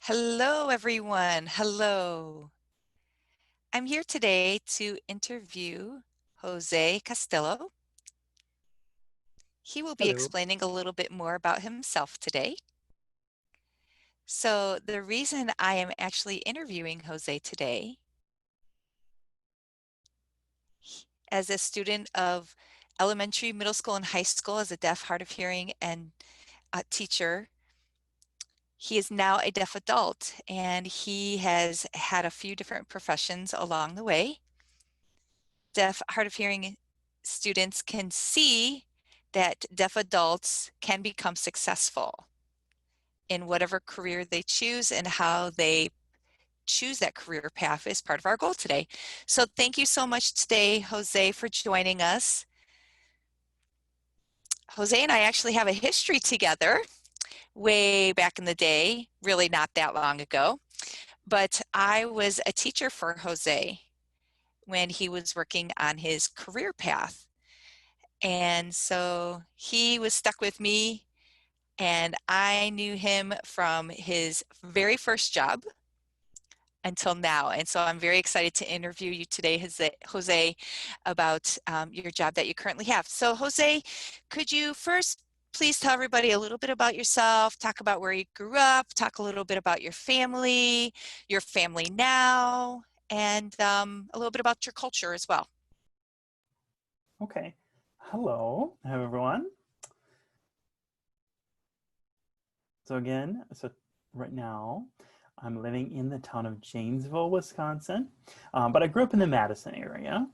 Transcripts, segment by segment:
Hello, everyone. Hello. I'm here today to interview Jose Castillo. He will be Hello. explaining a little bit more about himself today. So the reason I am actually interviewing Jose today, as a student of elementary, middle school, and high school as a deaf, hard of hearing, and teacher, he is now a deaf adult, and he has had a few different professions along the way. Deaf, hard of hearing students can see that deaf adults can become successful in whatever career they choose, and how they choose that career path is part of our goal today. So thank you so much today, Jose, for joining us. Jose and I actually have a history together way back in the day, really not that long ago, but I was a teacher for Jose when he was working on his career path. And so he was stuck with me, and I knew him from his very first job until now. And so I'm very excited to interview you today, Jose, about your job that you currently have. So Jose, could you first please tell everybody a little bit about yourself, talk about where you grew up, talk a little bit about your family now, and a little bit about your culture as well. Okay. Hello, everyone. So right now I'm living in the town of Janesville, Wisconsin, but I grew up in the Madison area.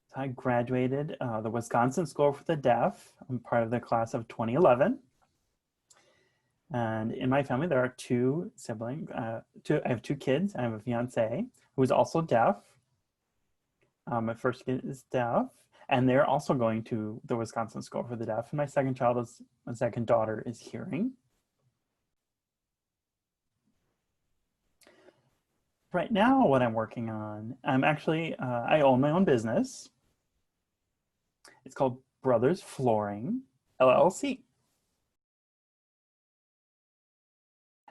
So I graduated the Wisconsin School for the Deaf. I'm part of the class of 2011. And in my family, there are two siblings. I have two kids. I have a fiance who is also deaf. My first kid is deaf, and they're also going to the Wisconsin School for the Deaf. And my second daughter is hearing. Right now, what I'm working on, I own my own business. It's called Brothers Flooring, LLC.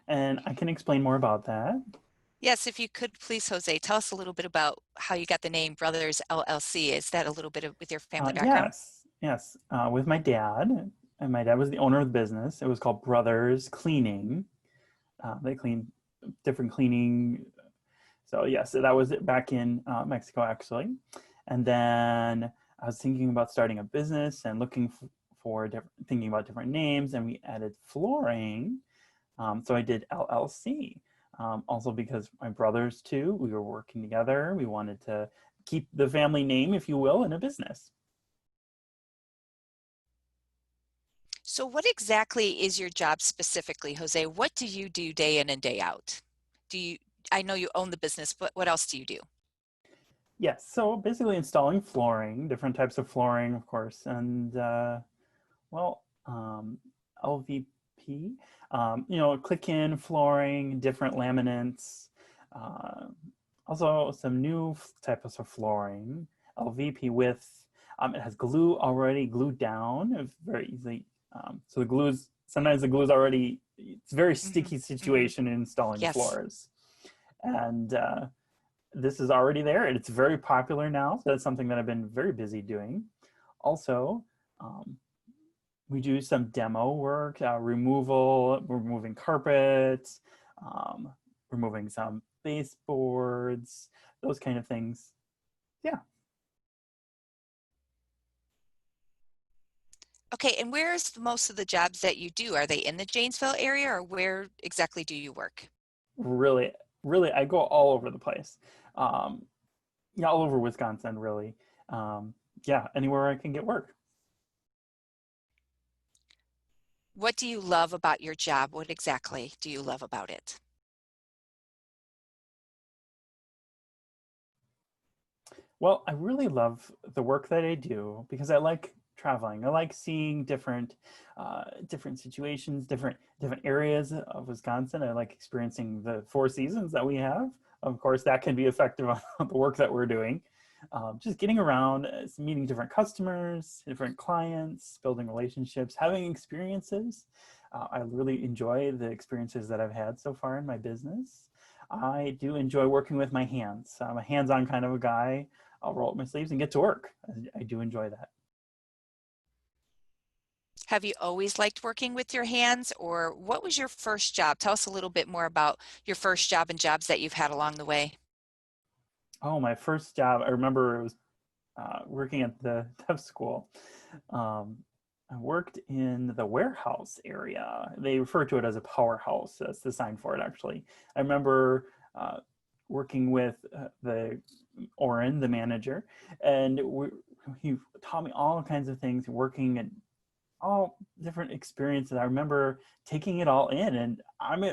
And I can explain more about that. Yes, if you could please, Jose, tell us a little bit about how you got the name Brothers LLC. Is that a little bit with your family background? Yes, with my dad. And my dad was the owner of the business. It was called Brothers Cleaning. They clean different cleaning. So yes, that was it back in Mexico, actually. And then I was thinking about starting a business and thinking about different names, and we added flooring. So I did LLC. Also because my brothers too, we were working together. We wanted to keep the family name, if you will, in a business. So what exactly is your job specifically, Jose? What do you do day in and day out? Do you, I know you own the business, but what else do you do? Yes, so basically installing flooring, different types of flooring, of course, and well, LVP, click-in flooring, different laminates, uh, also some new types of flooring, LVP it has glue already glued down, very easily. So sometimes the glue is already, it's a very Hmm. sticky Hmm. situation in installing Yes. floors. And this is already there, and it's very popular now. So that's something that I've been very busy doing. Also, um, we do some demo work, removing carpets, um, removing some baseboards, those kind of things. Yeah. Okay, and where's most of the jobs that you do? Are they in the Janesville area, or where exactly do you work? really, really, I go all over the place. Um, yeah, all over Wisconsin, really. Um, yeah, anywhere I can get work. What do you love about your job? What exactly do you love about it? Well, I really love the work that I do because I like traveling. I like seeing different situations, different areas of Wisconsin. I like experiencing the four seasons that we have. Of course, that can be effective on the work that we're doing. just getting around, meeting different customers, different clients, building relationships, having experiences. I really enjoy the experiences that I've had so far in my business. I do enjoy working with my hands. I'm a hands-on kind of a guy. I'll roll up my sleeves and get to work. I do enjoy that. Have you always liked working with your hands, or what was your first job? Tell us a little bit more about your first job and jobs that you've had along the way. Oh, my first job, I remember it was working at the dev school. Um, I worked in the warehouse area. They refer to it as a powerhouse. That's the sign for it, actually. I remember working with the Oren, the manager, and he taught me all kinds of things, working at all different experiences. I remember taking it all in, and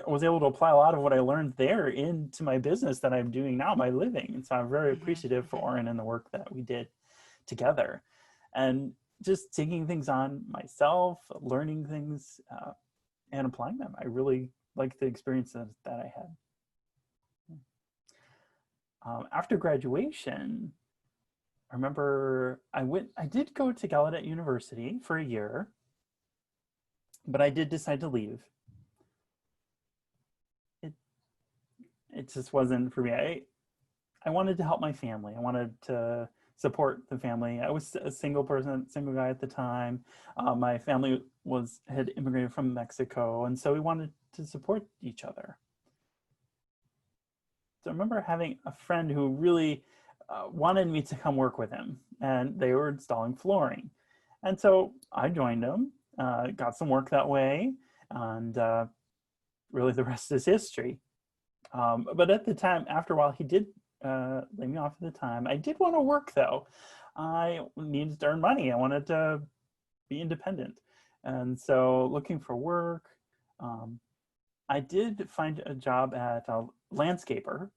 was able to apply a lot of what I learned there into my business that I'm doing now, my living. And so I'm very Mhm, appreciative for mhm. Oren and the work that we did together, and just taking things on myself, learning things, and applying them. I really liked the experiences that I had. After graduation, I remember I did go to Gallaudet University for a year, but I did decide to leave. It it just wasn't for me. I wanted to help my family. I wanted to support the family. I was a single person, single guy at the time. My family had immigrated from Mexico, and so we wanted to support each other. So I remember having a friend who really wanted me to come work with him, and they were installing flooring. And so I joined them, got some work that way, and really the rest is history. But at the time, after a while, he did lay me off at the time. I did want to work though. I needed to earn money. I wanted to be independent. And so looking for work, um, I did find a job at a landscaper.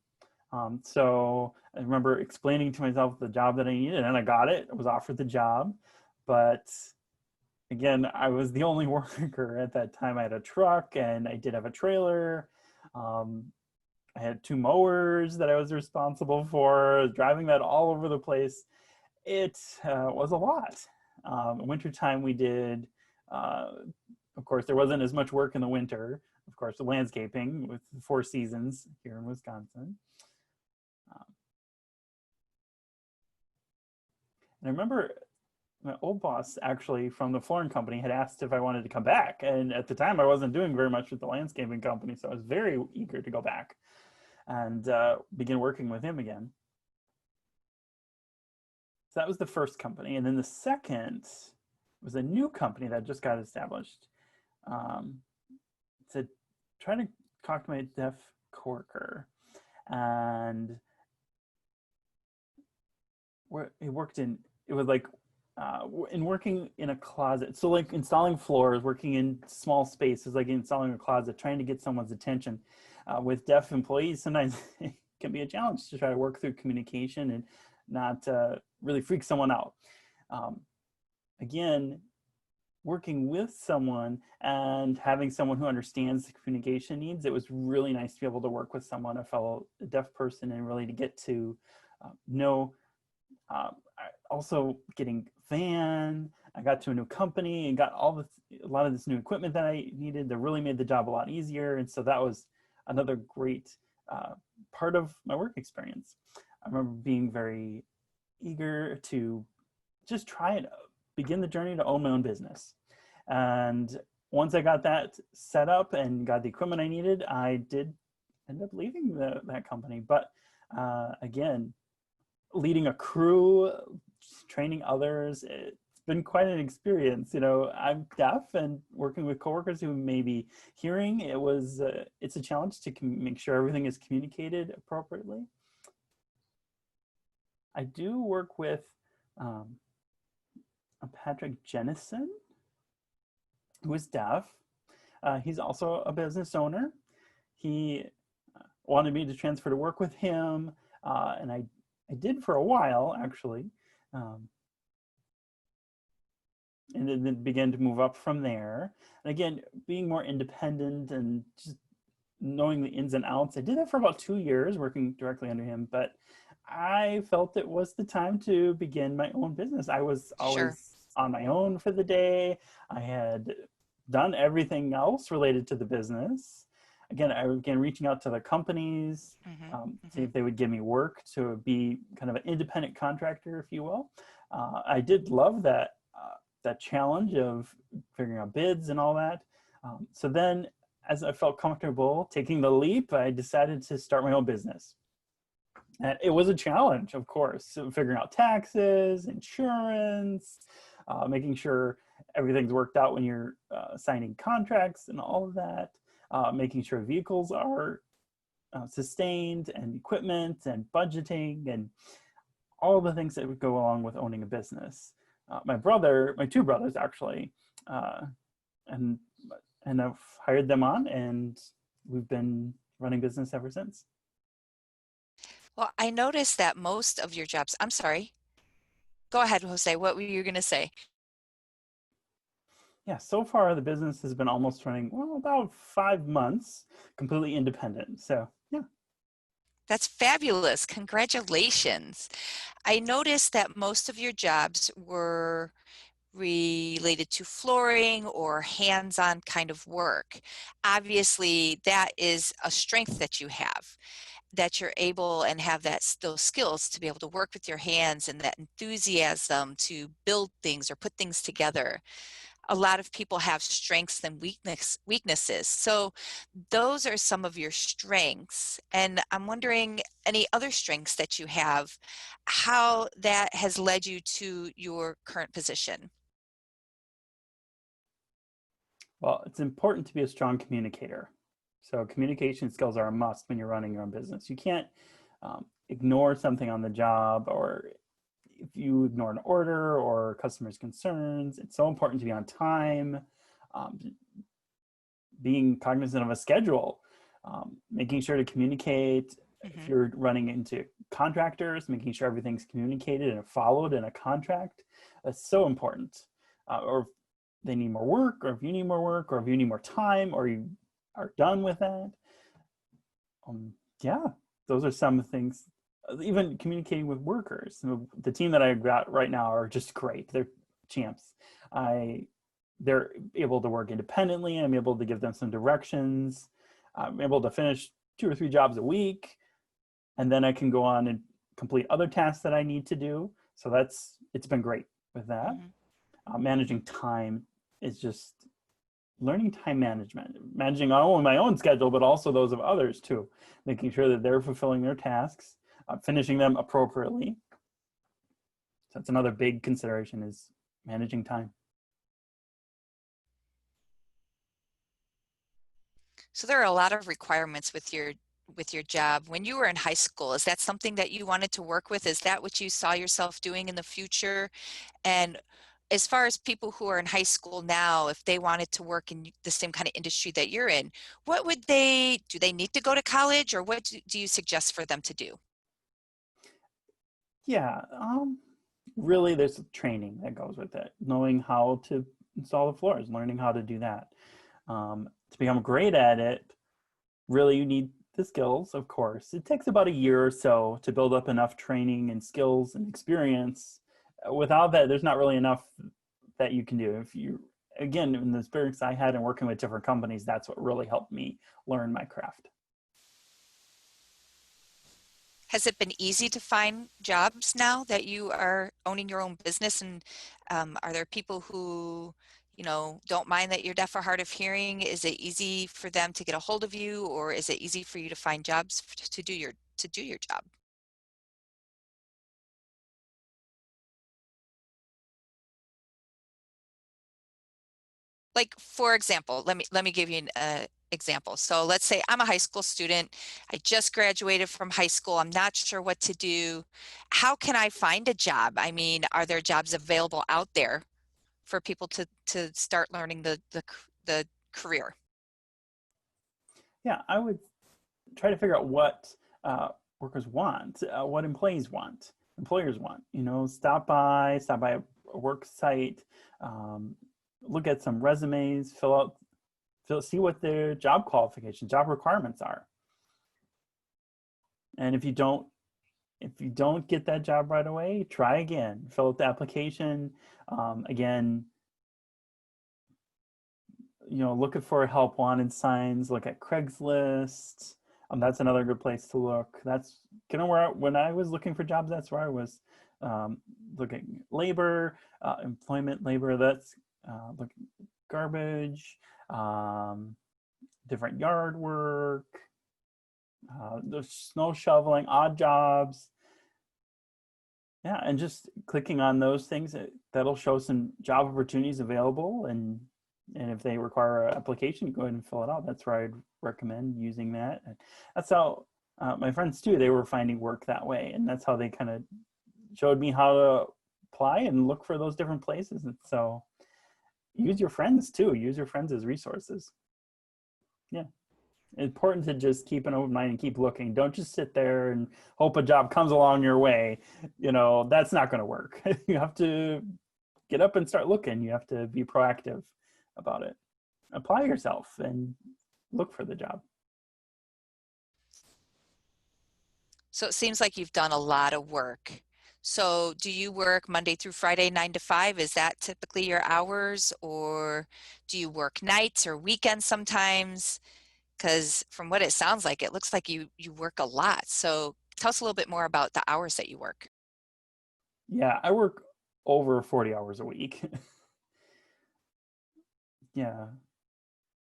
So I remember explaining to myself the job that I needed, and I got it. I was offered the job. But again, I was the only worker at that time. I had a truck and I did have a trailer. Um, I had two mowers that I was responsible for, driving that all over the place. It was a lot. Wintertime we did, uh, of course, there wasn't as much work in the winter. Of course, the landscaping with the 4 seasons here in Wisconsin. Um, and I remember my old boss actually from the flooring company had asked if I wanted to come back. And at the time I wasn't doing very much with the landscaping company. So I was very eager to go back and begin working with him again. So that was the first company. And then the second was a new company that just got established um, to try to talk to my deaf coworker. And it worked in, it was like in working in a closet. So like installing floors, working in small spaces, like installing a closet, trying to get someone's attention. With deaf employees, sometimes it can be a challenge to try to work through communication and not really freak someone out. Um, Again, working with someone and having someone who understands the communication needs, it was really nice to be able to work with someone, a fellow deaf person, and really to get to know. Also getting van, I got to a new company and got a lot of this new equipment that I needed that really made the job a lot easier. And so that was another great part of my work experience. I remember being very eager to just try and begin the journey to own my own business. And once I got that set up and got the equipment I needed, I did end up leaving that company. But again, leading a crew, training others, it's been quite an experience. You know, I'm deaf, and working with coworkers who may be hearing, it's a challenge to make sure everything is communicated appropriately. I do work with um, Patrick Jennison, who is deaf. He's also a business owner. He wanted me to transfer to work with him, and I did for a while, actually. Um, and then began to move up from there. And again, being more independent and just knowing the ins and outs. I did that for about 2 years, working directly under him, but I felt it was the time to begin my own business. I was Sure. always on my own for the day. I had done everything else related to the business. Again, I began reaching out to the companies, Hmm. see Hmm. if they would give me work to be kind of an independent contractor, if you will. I did love that challenge of figuring out bids and all that. So then, as I felt comfortable taking the leap, I decided to start my own business. And it was a challenge, of course, so figuring out taxes, insurance, making sure everything's worked out when you're signing contracts and all of that, making sure vehicles are sustained and equipment and budgeting and all the things that would go along with owning a business. My two brothers actually, uh, and and I've hired them on, and we've been running business ever since. Well, I noticed that most of your jobs, I'm sorry. Go ahead, Jose. What were you going to say? Yeah, so far the business has been almost running, well, about 5 months, completely independent. So, yeah. That's fabulous. Congratulations. I noticed that most of your jobs were related to flooring or hands-on kind of work. Obviously, that is a strength that you have, that you're able and have those skills to be able to work with your hands and that enthusiasm to build things or put things together. A lot of people have strengths and weaknesses. So those are some of your strengths. And I'm wondering any other strengths that you have, how that has led you to your current position. Well, it's important to be a strong communicator. So, communication skills are a must when you're running your own business. You can't ignore something on the job, or if you ignore an order or customers' concerns. It's so important to be on time, um, being cognizant of a schedule, making sure to communicate. If Hmm. you're running into contractors, making sure everything's communicated and followed in a contract, that's so important. Or if they need more work, or if you need more work, or if you need more time, or you are done with that. Yeah, those are some things. Even communicating with workers. The team that I've got right now are just great. They're champs. I they're able to work independently. I'm able to give them some directions. I'm able to finish 2 or 3 jobs a week, and then I can go on and complete other tasks that I need to do. So it's been great with that. Hmm. Managing time is just learning time management, managing not only my own schedule but also those of others too, making sure that they're fulfilling their tasks, finishing them appropriately. So that's another big consideration is managing time. So there are a lot of requirements with your job. When you were in high school, is that something that you wanted to work with? Is that what you saw yourself doing in the future? And as far as people who are in high school now, if they wanted to work in the same kind of industry that you're in, what would do they need to go to college or what do you suggest for them to do? Yeah, really, there's training that goes with it. Knowing how to install the floors, learning how to do that. To become great at it, really, you need the skills, of course. It takes about a year or so to build up enough training and skills and experience. Without that, there's not really enough that you can do. If you, again, in the experience I had in working with different companies, that's what really helped me learn my craft. Has it been easy to find jobs now that you are owning your own business? And are there people who, don't mind that you're deaf or hard of hearing? Is it easy for them to get a hold of you, or is it easy for you to find jobs to do your job? Like, for example, let me give you an example. So let's say I'm a high school student. I just graduated from high school. I'm not sure what to do. How can I find a job? I mean, are there jobs available out there for people to start learning the career? Yeah, I would try to figure out what workers want, what employers want. Stop by a work site, um, look at some resumes, see what their job qualifications, job requirements are. And if you don't If you don't get that job right away, try again. Fill out the application. Again, look for help wanted signs. Look at Craigslist. That's another good place to look. That's kind of where when I was looking for jobs, that's where I was looking labor, employment labor. That's looking garbage, different yard work, the snow shoveling, odd jobs. Yeah, and just clicking on those things, that'll show some job opportunities available, and if they require an application, go ahead and fill it out. That's where I'd recommend using that. And that's how my friends too, they were finding work that way, and that's how they kind of showed me how to apply and look for those different places. And so use your friends too. Use your friends as resources. Yeah. Important to just keep an open mind and keep looking. Don't just sit there and hope a job comes along your way. That's not going to work. You have to get up and start looking. You have to be proactive about it. Apply yourself and look for the job. So it seems like you've done a lot of work. So do you work Monday through Friday, 9 to 5? Is that typically your hours, or do you work nights or weekends sometimes? Because from what it sounds like, it looks like you work a lot. So tell us a little bit more about the hours that you work. Yeah, I work over 40 hours a week. Yeah.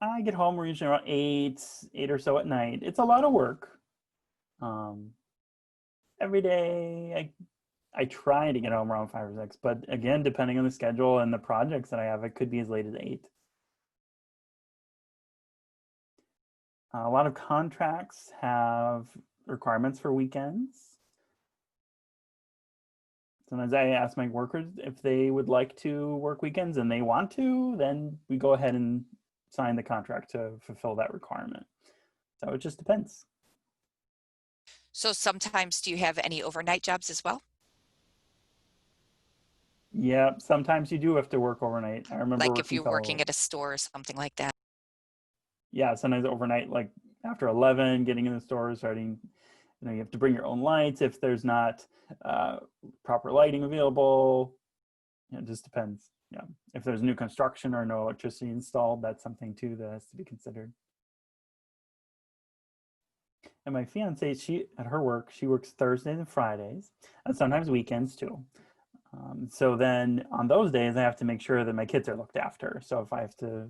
I get home usually around 8 or so at night. It's a lot of work. Um, every day I try to get home around 5 or 6, but again, depending on the schedule and the projects that I have, it could be as late as 8. A lot of contracts have requirements for weekends. Sometimes I ask my workers if they would like to work weekends, and they want to, then we go ahead and sign the contract to fulfill that requirement. So it just depends. So sometimes do you have any overnight jobs as well? Yeah, sometimes you do have to work overnight. I remember Like if working you're working till, at a store or something like that? yeah, sometimes overnight, like after 11, getting in the store, starting, you have to bring your own lights if there's not uh, proper lighting available. It just depends. Yeah. If there's new construction or no electricity installed, that's something too that has to be considered. And my fiance, she at her work, she works Thursdays and Fridays, and sometimes weekends too. So then on those days, I have to make sure that my kids are looked after. So if I have to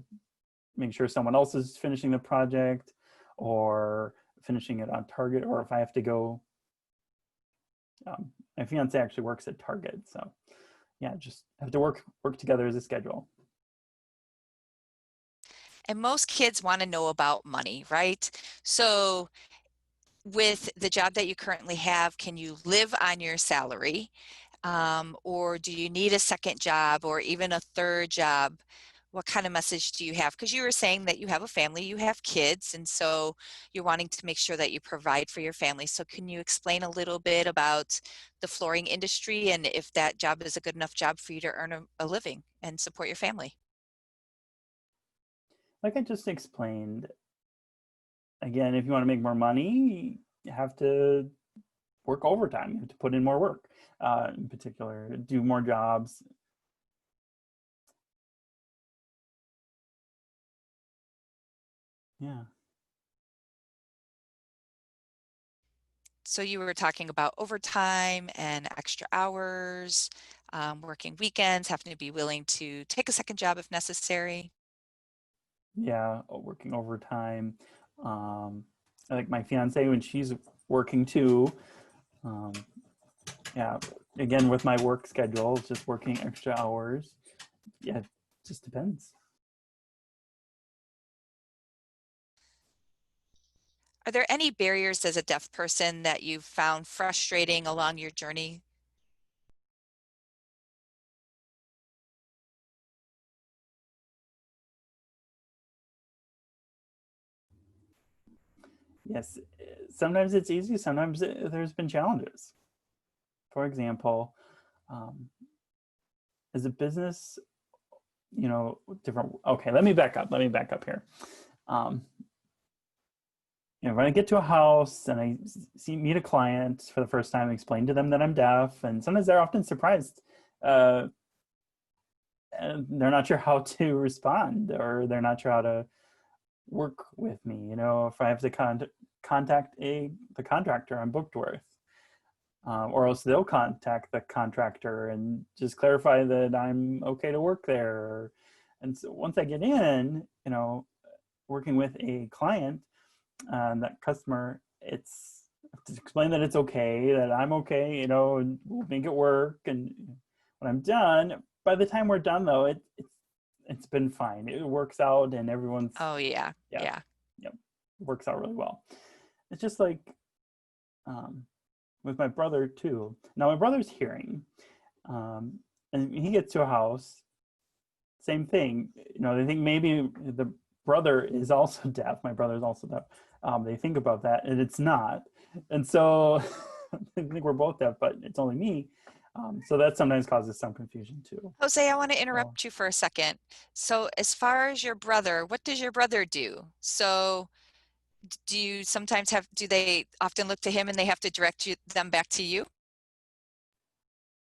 make sure someone else is finishing the project or finishing it on target, or if I have to go, my fiance actually works at Target. So yeah, just have to work together as a schedule. And most kids want to know about money, right? So with the job that you currently have, can you live on your salary? Or do you need a second job or even a third job? What kind of message do you have? Because you were saying that you have a family, you have kids, and so you're wanting to make sure that you provide for your family. So can you explain a little bit about the flooring industry and if that job is a good enough job for you to earn a living and support your family? Like I just explained, again, if you want to make more money, you have to work overtime. You have to put in more work, in particular, do more jobs. Yeah. So you were talking about overtime and extra hours, working weekends, having to be willing to take a second job if necessary. Yeah, working overtime. Um, like my fiance, when she's working too, um, yeah, again, with my work schedule, just working extra hours. Yeah, it just depends. Are there any barriers as a deaf person that you've found frustrating along your journey? Yes, sometimes it's easy, sometimes there's been challenges. For example, um, as a business, different. Okay, let me back up. Let me back up here. Um, when I get to a house and I meet a client for the first time, explain to them that I'm deaf, and sometimes they're often surprised. Uh, and they're not sure how to respond, or they're not sure how to work with me. If I have to contact the contractor I'm booked with, or else they'll contact the contractor and just clarify that I'm okay to work there. And so once I get in, working with a client, that customer, it's to explain that it's okay, that I'm okay, and we'll make it work. And when I'm done, by the time we're done though, it's been fine. It works out, and everyone's, Oh, yeah. yeah, Yeah. yep, it works out really well. It's just like, um, with my brother too. Now my brother's hearing, um, and he gets to a house, same thing. They think maybe the brother is also deaf. My brother is also deaf. They think about that, and it's not. And so I think we're both deaf, but it's only me. So that sometimes causes some confusion too. Jose, I want to So interrupt you for a second. So, as far as your brother, what does your brother do? So, do you sometimes do they often look to him and they have to direct them back to you?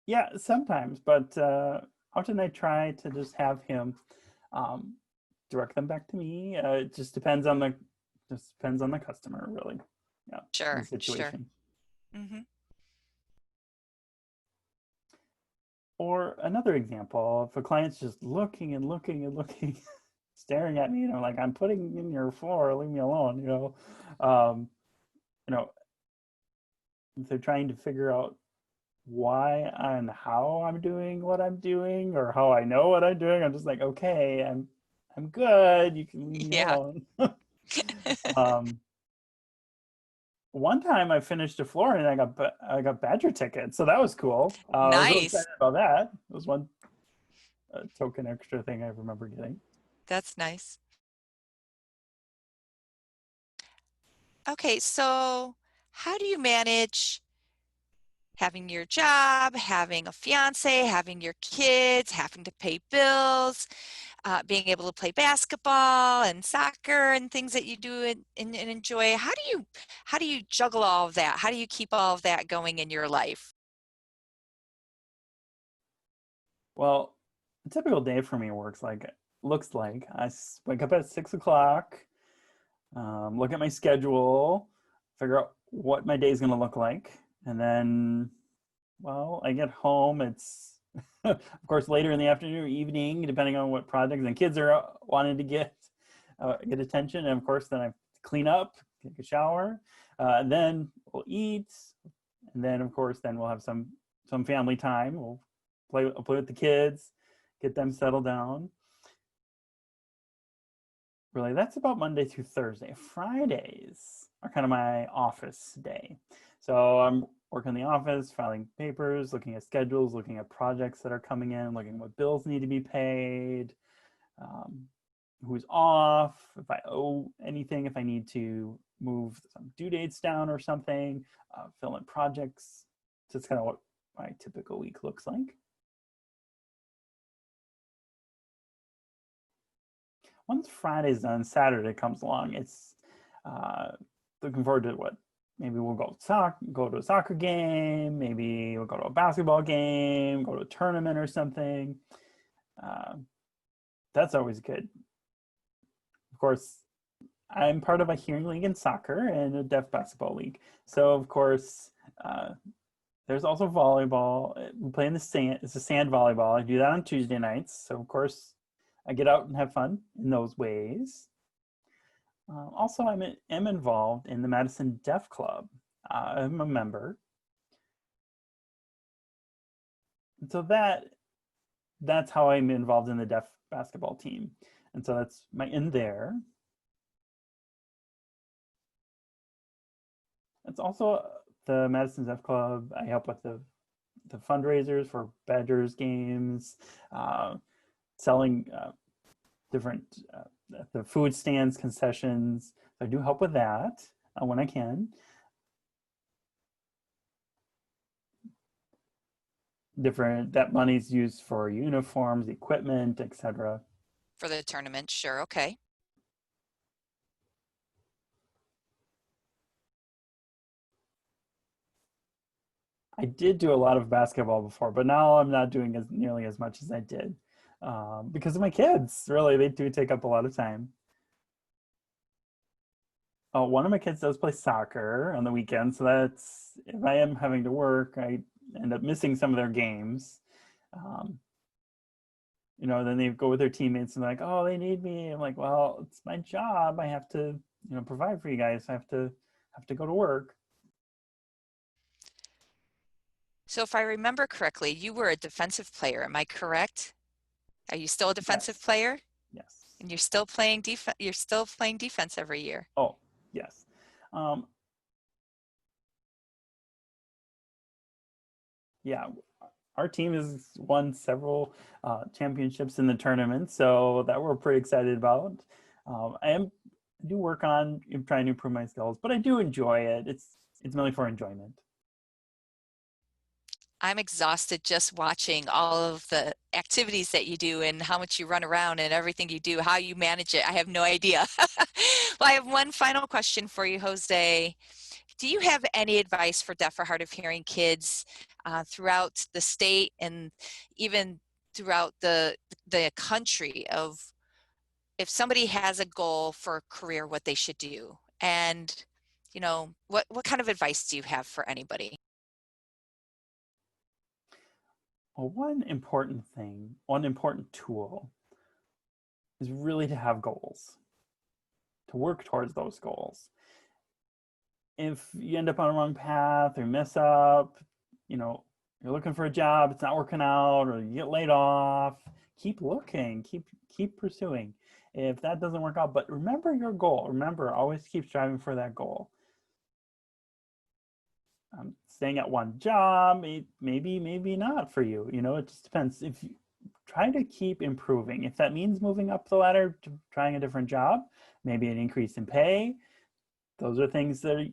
yeah, sometimes, but often I try to just have him um, direct them back to me. It just depends on the customer, really. Yeah, the Sure, sure. situation. Hmm. Or another example, if a client's just looking and looking and looking, staring at me, like, I'm putting in your floor, leave me alone. Um, you know, if they're trying to figure out why and how I'm doing what I'm doing, or how I know what I'm doing, I'm just like, okay, I'm good. You can leave me Yeah. alone. um, One time I finished a floor and I got badger tickets, so that was cool. I was really excited Nice. about that. It was one token extra thing I remember getting. That's nice. Okay, so how do you manage having your job, having a fiance, having your kids, having to pay bills, being able to play basketball and soccer and things that you do and enjoy? How do you juggle all of that? How do you keep all of that going in your life? Well, a typical day for me looks like wake up at 6 o'clock, look at my schedule, figure out what my day is going to look like, and then, well, I get home. It's of course later in the afternoon or evening, depending on what projects and kids are wanting to get attention. And of course, then I clean up, take a shower, and then we'll eat, and then of course, then we'll have some family time. We'll play with the kids, get them settled down. Really, that's about Monday through Thursday. Fridays are kind of my office day. So I'm working in the office, filing papers, looking at schedules, looking at projects that are coming in, looking at what bills need to be paid, um, who's off, if I owe anything, if I need to move some due dates down or something, fill in projects. So that's kind of what my typical week looks like. Once Friday's done, Saturday comes along. It's uh, looking forward to what? Maybe we'll go to a soccer game. Maybe we'll go to a basketball game. Go to a tournament or something. Uh, that's always good. Of course, I'm part of a hearing league in soccer and a deaf basketball league. So of course, uh, there's also volleyball. We play in the sand. It's a sand volleyball. I do that on Tuesday nights. So of course, I get out and have fun in those ways. Also, am involved in the Madison Deaf Club. I'm a member, and so that's how I'm involved in the deaf basketball team. And so that's my in there. It's also the Madison Deaf Club. I help with the fundraisers for Badgers games, uh, selling different the food stands, concessions. So I do help with that when I can. Different that money's used for uniforms, equipment, etc. For the tournament, sure, okay. I did do a lot of basketball before, but now I'm not doing as nearly as much as I did because of my kids. Really, they do take up a lot of time. One of my kids does play soccer on the weekend, so that's if I am having to work, I end up missing some of their games. Um, then they go with their teammates and like, oh, they need me. I'm like, well, it's my job. I have to, provide for you guys. I have to go to work. So if I remember correctly, you were a defensive player. Am I correct? Are you still a defensive Yes, player? yes. And you're still playing defense every year. Oh, yes. Um, yeah, our team has won several championships in the tournament, so that we're pretty excited about. I do work on trying to improve my skills, but I do enjoy it. It's mainly for enjoyment. I'm exhausted just watching all of the activities that you do and how much you run around and everything you do, how you manage it. I have no idea. Well, I have one final question for you, Jose. Do you have any advice for deaf or hard of hearing kids throughout the state and even throughout the country of if somebody has a goal for a career, what they should do? And what kind of advice do you have for anybody? Well, one important tool is really to have goals, to work towards those goals. If you end up on the wrong path or mess up, you know, you're looking for a job, it's not working out, or you get laid off, keep looking, keep pursuing. If that doesn't work out, but remember your goal. Remember, always keep striving for that goal. Staying at one job, maybe not for you. It just depends. If you try to keep improving, if that means moving up the ladder to trying a different job, maybe an increase in pay, those are things that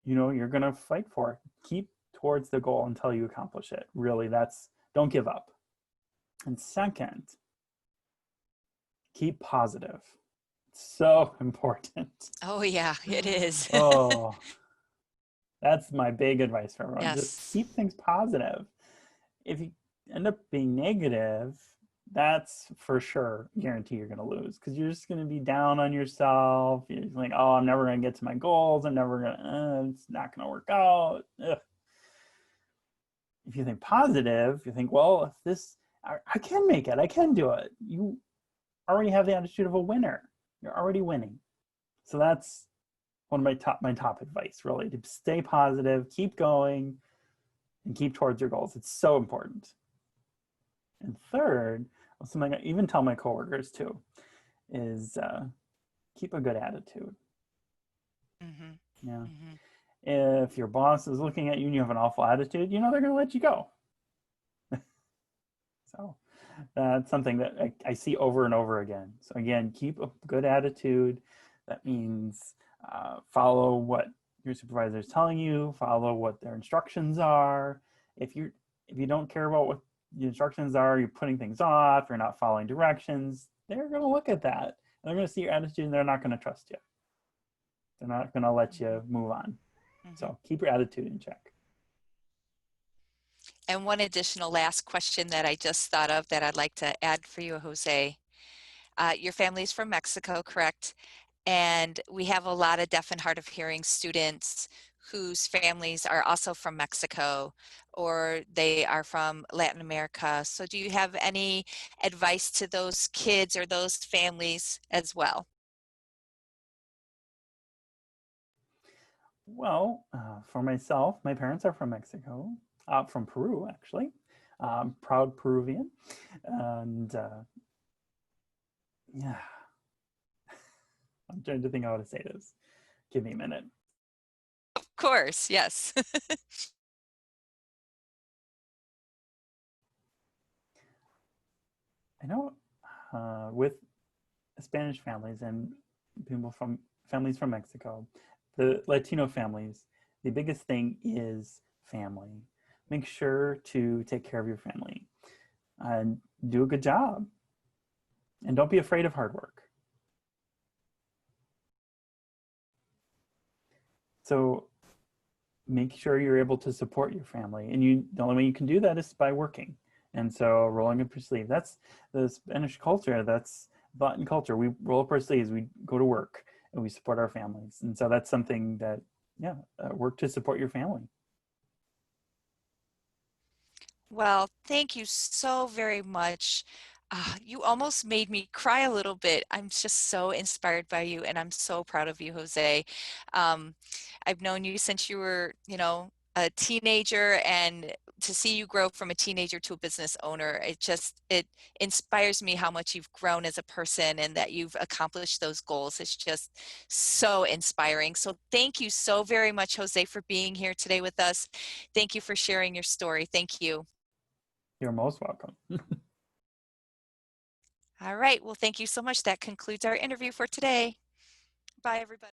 you're going to fight for. Keep towards the goal until you accomplish it. Really, don't give up. And second, keep positive. It's so important. Oh, yeah, it is. Oh, that's my big advice for everyone. Just Yes. keep things positive. If you end up being negative, that's for sure guarantee you're going to lose because you're just going to be down on yourself. You're like, oh, I'm never going to get to my goals. I'm never going to, it's not going to work out. Ugh. If you think positive, you think, well, if this, I can make it, I can do it. You already have the attitude of a winner. You're already winning. So that's one of my top advice, really, to stay positive, keep going, and keep towards your goals. It's so important. And third, something I even tell my coworkers too, is keep a good attitude. Mm-hmm. Yeah. Mm-hmm. If your boss is looking at you and you have an awful attitude, they're going to let you go. So that's something that I see over and over again. So again, keep a good attitude. That means follow what your supervisor is telling you, follow what their instructions are. If you don't care about what the instructions are, you're putting things off, you're not following directions, they're going to look at that. And they're going to see your attitude and they're not going to trust you. They're not going to let Mm-hmm. you move on. Mm-hmm. So keep your attitude in check. And one additional last question that I just thought of that I'd like to add for you, Jose. Your family's from Mexico, correct? And we have a lot of deaf and hard of hearing students whose families are also from Mexico or they are from Latin America. So do you have any advice to those kids or those families as well? Well, for myself, my parents are from Mexico, from Peru, actually. Proud Peruvian. And yeah, I'm trying to think how to say this. Give me a minute. Of course, yes. I know with Spanish families and people from families from Mexico, the Latino families, the biggest thing is family. Make sure to take care of your family and do a good job. And don't be afraid of hard work. So make sure you're able to support your family. And the only way you can do that is by working. And so rolling up your sleeve, that's the Spanish culture. That's Latin culture. We roll up our sleeves, we go to work, and we support our families. And so that's something that, yeah, work to support your family. Well, thank you so very much. You almost made me cry a little bit. I'm just so inspired by you, and I'm so proud of you, Jose. Um, I've known you since you were, a teenager, and to see you grow from a teenager to a business owner, it inspires me how much you've grown as a person and that you've accomplished those goals. It's just so inspiring. So thank you so very much, Jose, for being here today with us. Thank you for sharing your story. Thank you. You're most welcome. All right. Well, thank you so much. That concludes our interview for today. Bye, everybody.